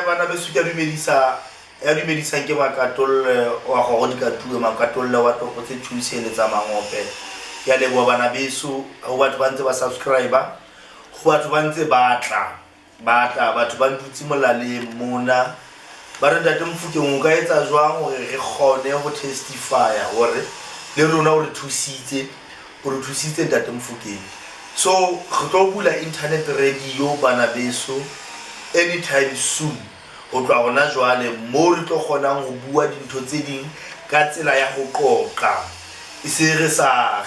Bana beso ke a dumedisang ke makatolle wa go di ka tuwe makatolle wa toko tse thuse le tsa mangope ya leboa bana beso go batho ba ntse ba subscriber go batho ba ntse batla batho ba ntutse molaleng mona ba re ntate Mofokeng o ka etsa jwang gore re kgone go testify gore le rona o re thusitse ntate Mofokeng. So re tlo bula internet radio bana beso anytime soon o tla gona jwale mo re tlo kgonang go bua dintho tse ding ka tsela ya go qoqa e se re sa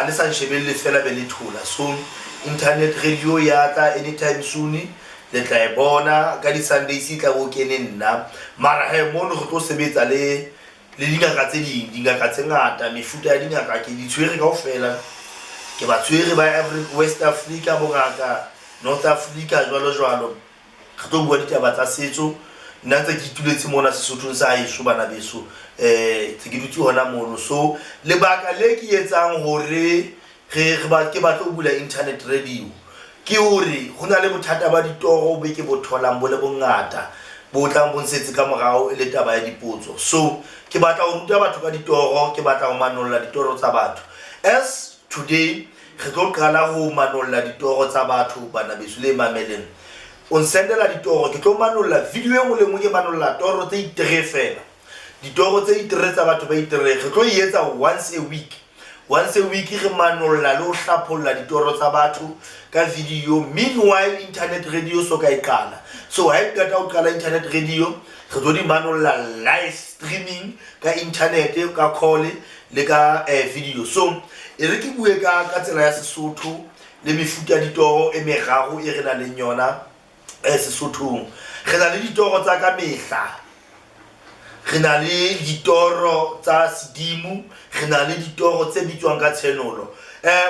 le sa nshebelle fela be le thola. So internet radio ya tla anytime soon le tla e bona ka di Sundays tla go kene nna mara he mo go tlo sebetsa le dingaka tse ding dingaka tse ngata mefuta ya dingaka ke di tshwere kaofela ke ba tshwere ba West Africa bongaka North Africa jwalo re tlo bua ditaba tsa setso nna tse ke ituletse mona Sesothong sa heso bana beso tse ke dutse hona mono. So lebaka le ke etsang hore ke batlo bula internet radio ke hore ho na le bothata ba ditoro be ke bo tholang bo le bongata bo tlang bo nsetse ka morao e le taba ya dipotso. So ke batla ho ruta batho ka ditoro ke batla ho manolla ditoro tsa batho as today re tlo qala ho manolla ditoro tsa batho bana beso le mameleng on sendela ditoro ke tlo manolla video e ngwe le ngwe ke manolla toro tse itere fela ditoro tse itere tsa batho ba itere re tlo e etsa once a week re manolla le ho hlapholla ditoro tsa batho ka video. Meanwhile internet radio so ka e qala so ha e qeta ho qala internet radio re tlo di manolla live streaming ka internet ka call le ka video. So e re ke bue ka tsela ya Sesotho le mefuta ya ditoro e meraro e re na le yona Sesothong. Re na le ditoro tsa ka mehla, re na le ditoro tsa sedimo, re na le ditoro tse bitswang ka tshenolo.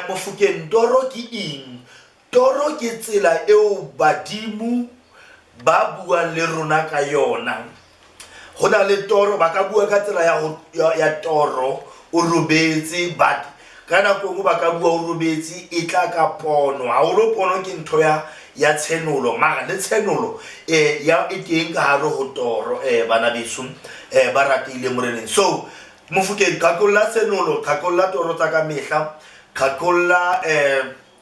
Mofokeng toro ke eng? Toro ke tsela eo badimo ba buang le rona ka yona. Ho na le toro ba ka bua ka tsela ya toro o robetse but ka nako ngwe ba ka bua o robetse e tla ka pono ha o lo pono ke ntho ya tshenolo mara le tshenolo ya e teng ka hare ho toro bana beso ba ratile moreleng. So Mofokeng qakolla tshenolo qakolla toro tsa ka mehla qakolla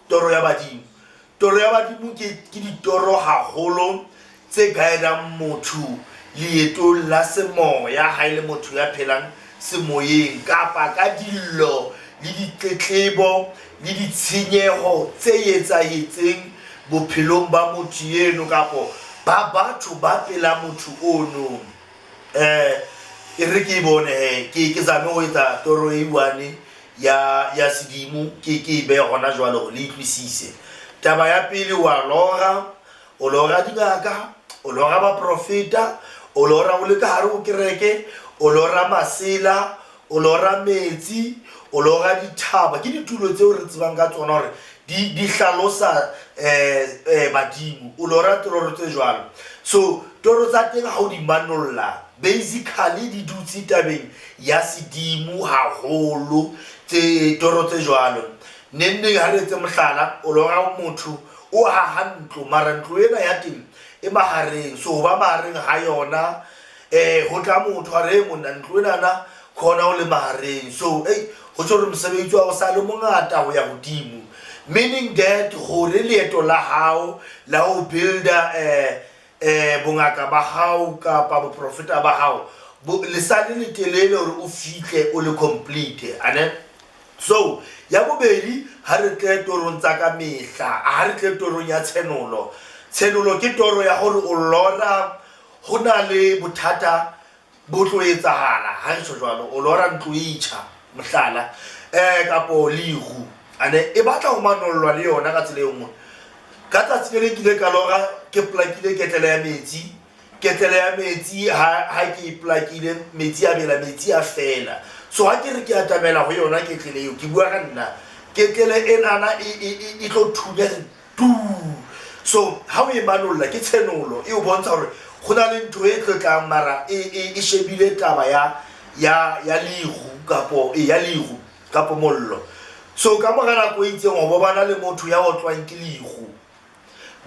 toro ya badimo ke ditoro haholo tse guidang motho leetong la semoya ha ile motho ya phelang semoyeng kapa ka dillo le ditletlebo le ditshenyeho tse etsahetseng bophelong ba motho eno kapo ba batho ba pela motho ono. E re ke bone ke zame ho etsa toro e one ya sedimo ke be gona jwalo le itlwisise. Taba ya pele wa lora dingaka o lora ba profeta o lora o le ka hare o kereke o lora masela o lora metsi o lora dithaba ke ditulo tseo re tsebang ka tsona hore di hlalosa badimo o lora toro tse jwalo. So toro tsa teng ha o di manolla basically di dutse tabeng ya sedimo haholo tse toro tse jwalo. Nenne ha re tse mohlala o lora motho o ha ntlo mara ntlo ena ya teng e mahareng so ba mahareng ha yona ho tla motho a re monna ntlo ena na khona o le mahareng so ho tshwere mosebetsi wa o sa le mongata ho ya hodimo meaning that gore leeto la hao la ho builda bongaka ba hao kapa bo profeta ba hao le sa le telele hore o fihle o le complete ane. So ya bobedi ha re tle torong tsa ka mehla ha re tle torong ya tshenolo ke toro ya hore o lora ho na le bothata bo tlo etsahala ha re jwalo o lora ntlo itjha mohlala kapo lihu ane e batla ho manollwa le yona ka tsela e nngwe ka tsatsi le kile ka lora ke plakile ketlele ya metsi ha ke plakile metsi a bela metsi a fela so ha ke re ke atamela ho yona ketlele eo ke bua ka nna ketlele enana e tlo thunya tu. So ha o e manolla ke tsenolo e o bontsha hore go na le ntho e tlotlang mara e shebile taba ya liru kapo mollo. So ka mora nako e itseng go bana le motho ya otlwang ke liru,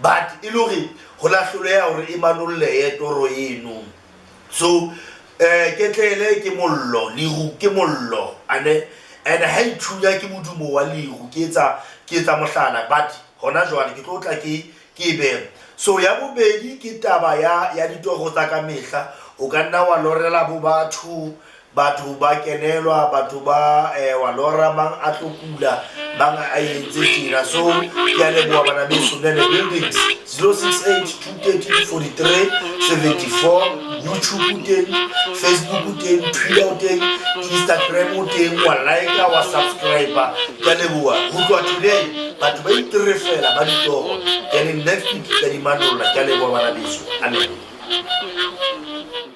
but e le hore go la hloleha hore e manolle toro eno. So ketlele ke mollo, liru ke mollo, and ha e thunya ke modumo wa liru ke etsa mohlala, but hona jwale ke tlo tla ke be. So ya bobedi ke taba ya ditoro tsa ka mehla. O ka nna wa lorela bo batho ba kenelwa, batho ba wa lora mang a tlo kula, mang a entse tjena. So ke a leboha bana beso. Nene Buildings 068 230 43 74, YouTube teng, Facebook teng, Twitter teng, Instagram teng, wa like wa subscribe. Ke a leboha ho tloha today batho ba itrefela ba ditoro. Ke next week ka di manolla. Ke a leboha bana beso. Amen.